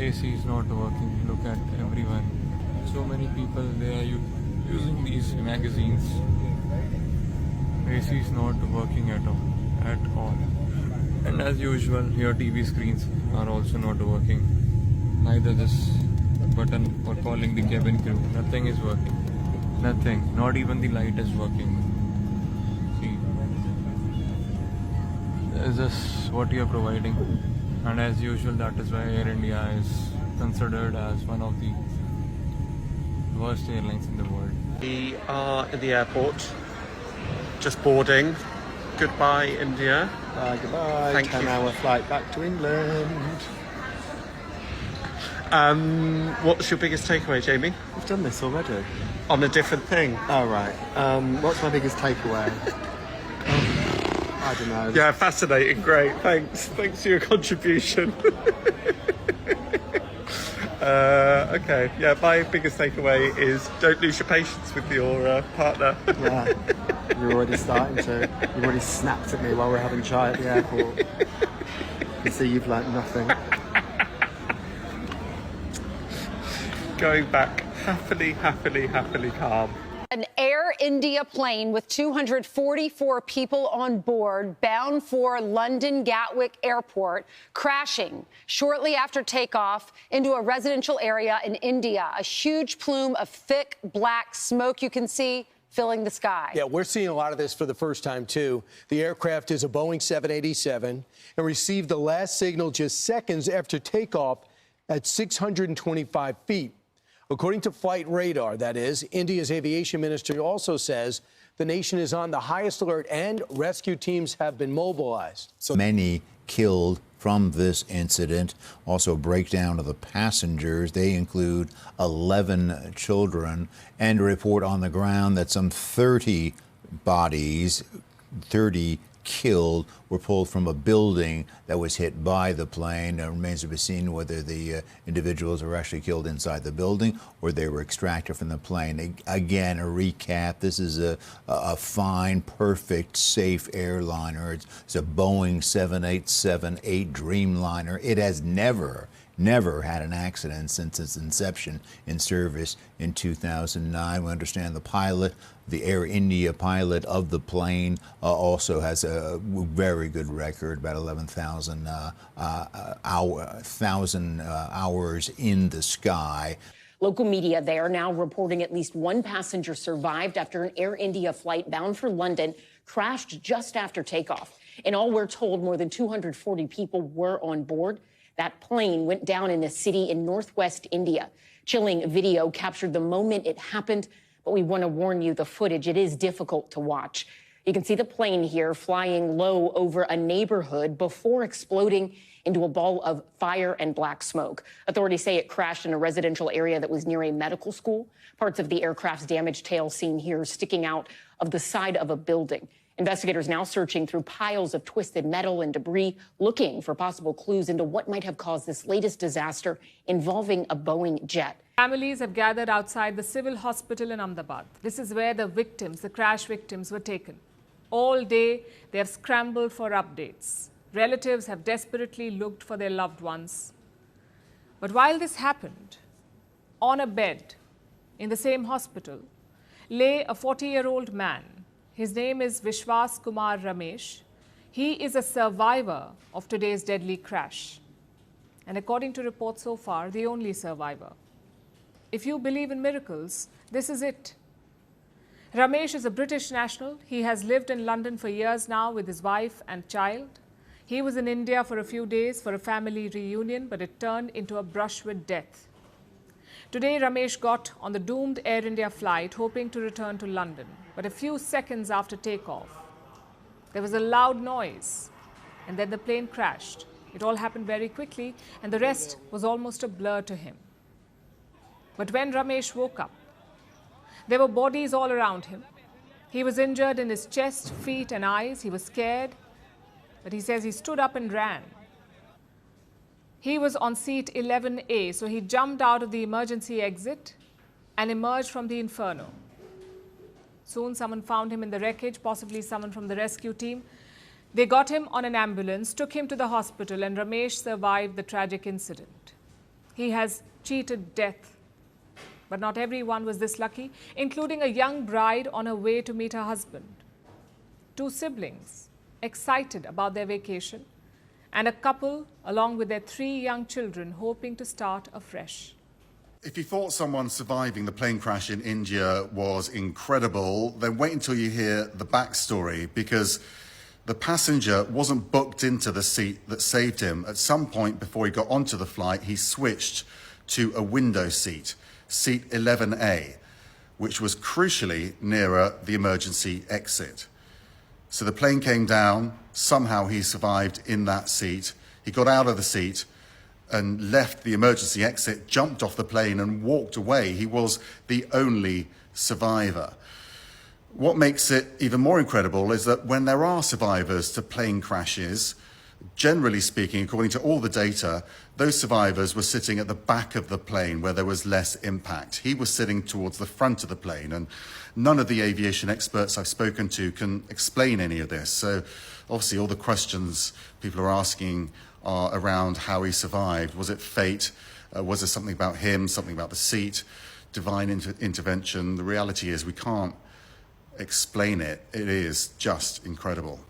AC is not working. Look at everyone. So many people, they are using these magazines. AC is not working at all. And as usual, your TV screens are also not working. Neither this button for calling the cabin crew. Nothing is working. Nothing. Not even the light is working. See, this is what you are providing. And as usual, that is why Air India is considered as one of the worst airlines in the world. We are in the airport, just boarding. Goodbye, India. Goodbye. Thank you. 10-hour flight back to England. What's your biggest takeaway, Jamie? We've done this already. On a different thing. Oh, right. What's my biggest takeaway? I don't know. Yeah, fascinating. Great. Thanks for your contribution. Okay. Yeah, my biggest takeaway is don't lose your patience with your partner. Yeah. You're already starting to. You already snapped at me while we're having chai at the airport. You see, you've learnt nothing. Going back happily calm. An Air India plane with 244 people on board bound for London Gatwick Airport crashing shortly after takeoff into a residential area in India. A huge plume of thick black smoke you can see filling the sky. Yeah, we're seeing a lot of this for the first time, too. The aircraft is a Boeing 787 and received the last signal just seconds after takeoff at 625 feet. According to Flight Radar, that is, India's aviation ministry also says the nation is on the highest alert and rescue teams have been mobilized. So many killed from this incident. Also, breakdown of the passengers. They include 11 children, and a report on the ground that some 30 bodies, 30 killed, were pulled from a building that was hit by the plane. It remains to be seen whether the individuals were actually killed inside the building or they were extracted from the plane. Again, a recap. This is a fine, perfect, safe airliner. It's a Boeing 787-8 Dreamliner. It has never had an accident since its inception in service in 2009. We understand the pilot, the Air India pilot of the plane, also has a very good record, about 11,000 hours in the sky. Local media there now reporting at least one passenger survived after an Air India flight bound for London crashed just after takeoff. In all, we're told more than 240 people were on board. That plane went down in a city in northwest India. Chilling video captured the moment it happened, but we want to warn you, the footage, it is difficult to watch. You can see the plane here flying low over a neighborhood before exploding into a ball of fire and black smoke. Authorities say it crashed in a residential area that was near a medical school. Parts of the aircraft's damaged tail seen here sticking out of the side of a building. Investigators now searching through piles of twisted metal and debris, looking for possible clues into what might have caused this latest disaster involving a Boeing jet. Families have gathered outside the civil hospital in Ahmedabad. This is where the victims, the crash victims, were taken. All day, they have scrambled for updates. Relatives have desperately looked for their loved ones. But while this happened, on a bed in the same hospital lay a 40-year-old man. His name is Vishwas Kumar Ramesh. He is a survivor of today's deadly crash. And according to reports so far, the only survivor. If you believe in miracles, this is it. Ramesh is a British national. He has lived in London for years now with his wife and child. He was in India for a few days for a family reunion, but it turned into a brush with death. Today, Ramesh got on the doomed Air India flight, hoping to return to London. But a few seconds after takeoff, there was a loud noise, and then the plane crashed. It all happened very quickly, and the rest was almost a blur to him. But when Ramesh woke up, there were bodies all around him. He was injured in his chest, feet, and eyes. He was scared, but he says he stood up and ran. He was on seat 11A, so he jumped out of the emergency exit and emerged from the inferno. Soon, someone found him in the wreckage, possibly someone from the rescue team. They got him on an ambulance, took him to the hospital, and Ramesh survived the tragic incident. He has cheated death. But not everyone was this lucky, including a young bride on her way to meet her husband. 2 siblings, excited about their vacation, and a couple, along with their 3 young children, hoping to start afresh. If you thought someone surviving the plane crash in India was incredible, then wait until you hear the backstory, because the passenger wasn't booked into the seat that saved him. At some point before he got onto the flight, he switched to a window seat, seat 11A, which was crucially nearer the emergency exit. So the plane came down, somehow he survived in that seat. He got out of the seat and left the emergency exit, jumped off the plane and walked away. He was the only survivor. What makes it even more incredible is that when there are survivors to plane crashes, generally speaking, according to all the data, those survivors were sitting at the back of the plane where there was less impact. He was sitting towards the front of the plane, and none of the aviation experts I've spoken to can explain any of this. So obviously all the questions people are asking are around how he survived. Was it fate? Was there something about him, something about the seat, divine intervention? The reality is we can't explain it. It is just incredible.